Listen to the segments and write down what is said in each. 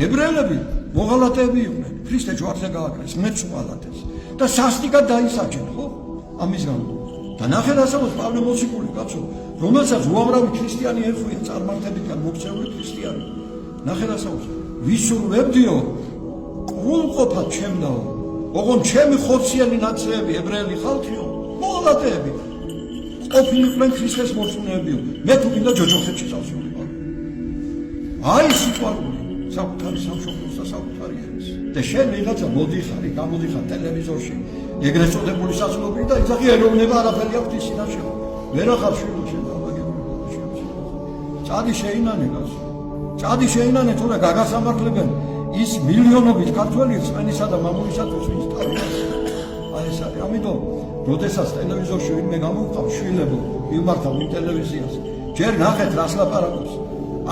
ებრაელები მოღალატეები იყვნენ, ქრისტე ჯვარზე გააკრეს, მეც უღალატეს და სასტიკად დაისაჯენ, ხო? ამის გამო. და ნახე რასაუბრობს პავლე მოციქული კაცო, რომელსაც უამრავი ქრისტიანი ერხვია წარმართებიდან მოქცეული ქრისტიანი. ნახე რასაუბრობს, ვისურვებდიო კრულყოფად ჩემდაო, ოღონ ჩემი ხორციანი ნაცრეები ებრაელი ხალხიო, მოღალატეები. ყოფილიყვნენ ქრისტეს მორწმუნეებიო, მე თუ მინდა ჯოჯოხეთში წავსულიყო. აი სიყვარული საკუთარი სამშობლოს და საკუთარი ენის. და შენ ვიღაცა მოდიხარი, გამოდიხარ ტელევიზორში, ეგრეთ წოდებული სასწავლობი და იცახი ეროვნება არაფერი აქვს ის წინაშე. ვერ ახარ შვილი შენ დაბაგებული. წადი შეინანე გასო. წადი შეინანე თორე გაგასამართლებენ ის მილიონობით ქართველი რწმენისა და მამულისათვის ვინც თავია. აი ეს არის. ამიტომ როდესაც ტელევიზორში ვინმე გამოვყავ შვილებო, მიმართავ იმ ტელევიზიას. ჯერ ნახეთ რას ლაპარაკობს.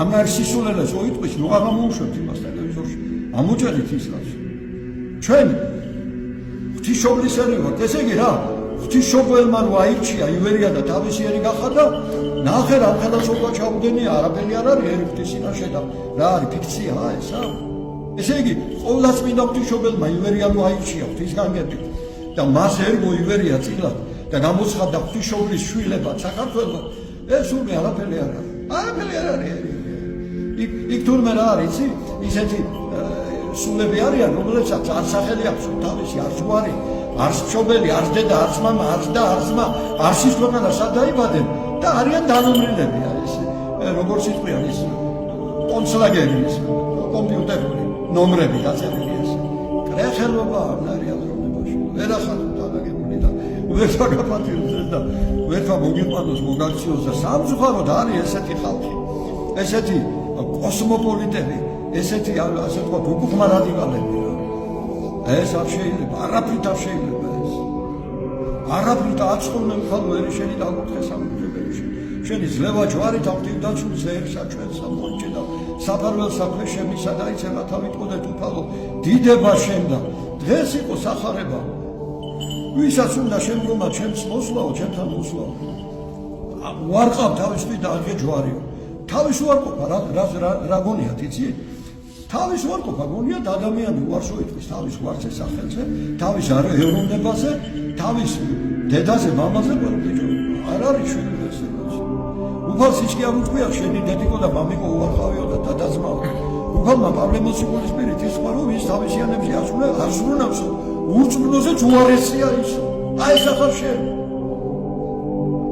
ამარ სისულელეს ოიტყვის ნუ აღმოუშვებთ იმას ტელევიზორში. ამოჭერით ის რას. ჩვენ ღვთისმშობლისები ვართ, ესე იგი რა? ღვთისმშობელმა რო აირჩია ივერია და თავისიერი გახადა, ნახე რა ხელისუფლება ჩაუდენია, არაფერი არ არის ერი ღვთის წინაშე და რა არის ფიქციაა ესა? ესე იგი, ყოვლადწმინდა ღვთისმშობელმა ივერია რო აირჩია ღვთისგანგებით და მას ერგო ივერია წილად და გამოცხადდა ღვთისმშობლის შვილებად საქართველოს, ეს ურმე არაფერი არ არის. არაფერი არ არის. იქ თურმე რა არის, ისეთი სულები არიან, რომელსაც არ სახელი აქვს თავისი, არც გვარი, არც მშობელი, არც დედა, არც მამა, არც და არც ძმა, არც ის ქვეყანა სად დაიბადნენ და არიან დანომრილები ეს როგორც იტყვიან ის კონცლაგერი ის კომპიუტერული ნომრები დაწერილი ეს. კრეხელობა არ არის აზროვნებაში. ვერ ახალ დაგებული და ვერ გაპატიოს და ვერ მოგიყვანოს მოგაქციოს და სამწუხაროდ არის ესეთი ხალხი. ესეთი კოსმოპოლიტები, ესეთი ასე ვთქვათ უკუღმა რადიკალები. ეს არ შეიძლება, არაფრით არ შეიძლება ეს. არაფრით აწყობენ მხოლოდ ერი შენი დაგუთხეს სამგებელში. შენი ძლევა ჯვარით აქტივდაცული ზეებსა ჩვენს ამოიჭე და საფარველ საქმე შემისა და იცემა თავიტყოდეთ უფალო დიდება შენ და დღეს იყო სახარება. ვისაც უნდა შემდგომა ჩემს მოსვლაო, ჩემთან მოსვლაო. უარყავ თავისთვის და აღე ჯვარიო. თავის უარყოფა რა გონიათ იცი? თავის უარყოფა გონიათ ადამიანი უარს უიტყვის თავის ვარზე სახელზე, თავის ეროვნებაზე, თავის დედაზე, მამაზე ბიჭო. არ არის შვილი ესე. უფალს ის კი არ უთქვია შენი დედიკო და მამიკო უარყავიო და დადაზმაო. უფალმა პავლე მოციქულის პირით ის ხარო ვის თავისიანებში ასრულებს ურწმუნოზეც უარესია ის. აი ეს ახალ შენ.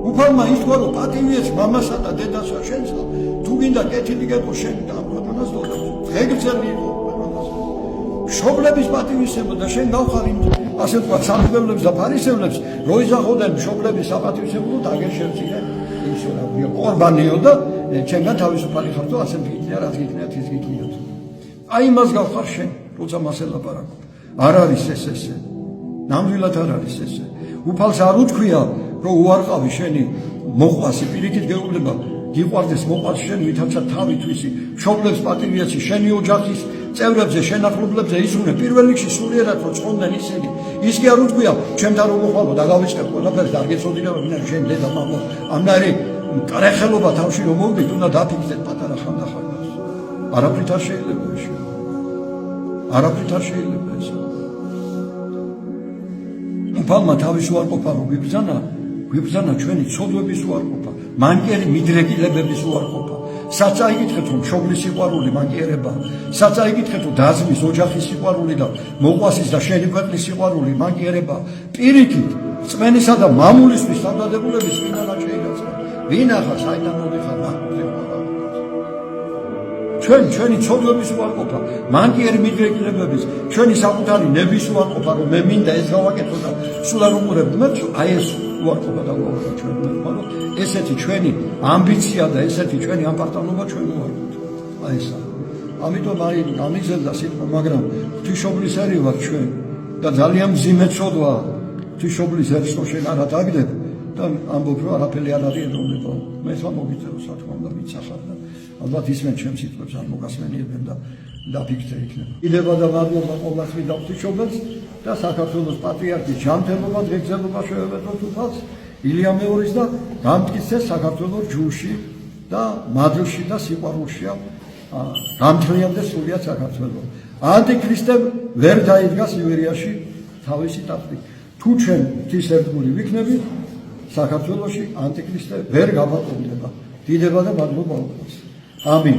უფალმა ის ხარო პატივიეს მამასა და დედასა შენსა. თუ გინდა კეთილი გეყო შენ და ამ ქვეყანას დოდო. ღეგრძელი იყო ქვეყანას. მშობლების პატივისცემა და შენ გავხარ იმ ასე ვთქვათ სამშობლებს და ფარისევლებს რო იზახოდნენ მშობლების საპატივისცემლოდ აგერ შევწირენ ის რა ყორბანიო და ჩემგან თავისუფალი ხარდო ასე მიგიქნია რაც გიქნიათ ის გიქნიათ. აი იმას გავხარ შენ როცა მას ელაპარაკობ. არ არის ეს ესე. ნამდვილად არ არის ესე. უფალს არ უთქვია რომ უარყავი შენი მოყვასი პირიქით გეუბნება გიყვარდეს მოყვას შენ ვითარცა თავი თვისი მშობლებს პატივიაცი შენი ოჯახის წევრებზე შენახლობლებზე ისუნე პირველ რიგში სულიერად რო წონდნენ ისინი ის კი არ უთქვია ჩემთან რომ მოხვალო და გავიწყებ ყველაფერს და არ გეცოდინება ვინ არის შენ დედა მამა ამნარი კრეხელობა თავში რომ მოვიდეთ უნდა დაფიქრდეთ პატარა ხანდახანას არაფრით არ შეიძლება ეს არაფრით არ შეიძლება ეს უფალმა თავის უარყოფა რომ გვიბრძანა ჩვენი ცოდვების უარყოფა მანკიერი მიდრეკილებების უარყოფა საწა იკითხეთ რომ მშობლის სიყვარული მანკიერებაა საწა იკითხეთ რომ დაზმის ოჯახის სიყვარული და მოყვასის და შენი ქვეყნის სიყვარული მანკიერებაა პირიქით რწმენისა და მამულისთვის თავდადებულების ვინანა შეიძლება ვინ ახლა საიდან მოდიხარ ჩვენი ცოდვების უარყოფა მანკიერი მიდრეკილებების ჩვენი საკუთარი ნების უარყოფა რომ მე მინდა ეს გავაკეთო და სულ არ უყურებ მათ აი ეს უარყოფა დავუყურე ჩვენ მაგრამ ესეთი ჩვენი ამბიცია და ესეთი ჩვენი ამპარტანობა ჩვენ უარყოფთ აი ესა ამიტომ აი გამიგზელდა სიტყვა მაგრამ ღვთისმშობლის ერი ვარ ჩვენ და ძალიან მძიმე ცოდვა ღვთისმშობლის ერს რო შენ არა დაგდებ და ამბობ რომ არაფერი არ არის ეროვნება მე თვითონ მოგიწევს რა თქმა უნდა ვიცახარ და ალბათ ისმენ ჩემს სიტყვებს არ მოგასმენიებენ და დაფიქრე იქნება. ილება და მადლობა ყოველწლიურად ღვთისმშობელს და საქართველოს პატრიარქის ჯანმრთელობა ღირსება შევებედოთ უფალს ილია მეორის და გამტკიცეს საქართველოს ჯუში და მადლში და სიყვარულშია გამთლიანდეს სრულიად საქართველოს. ანტიქრისტე ვერ დაიდგას ივერიაში თავისი ტახტით. თუ ჩვენ ღვთისმსახური ვიქნებით, საქართველოში ანტიქრისტე ვერ გაბატონდება. დიდება და მადლობა უკრავს. ამინ.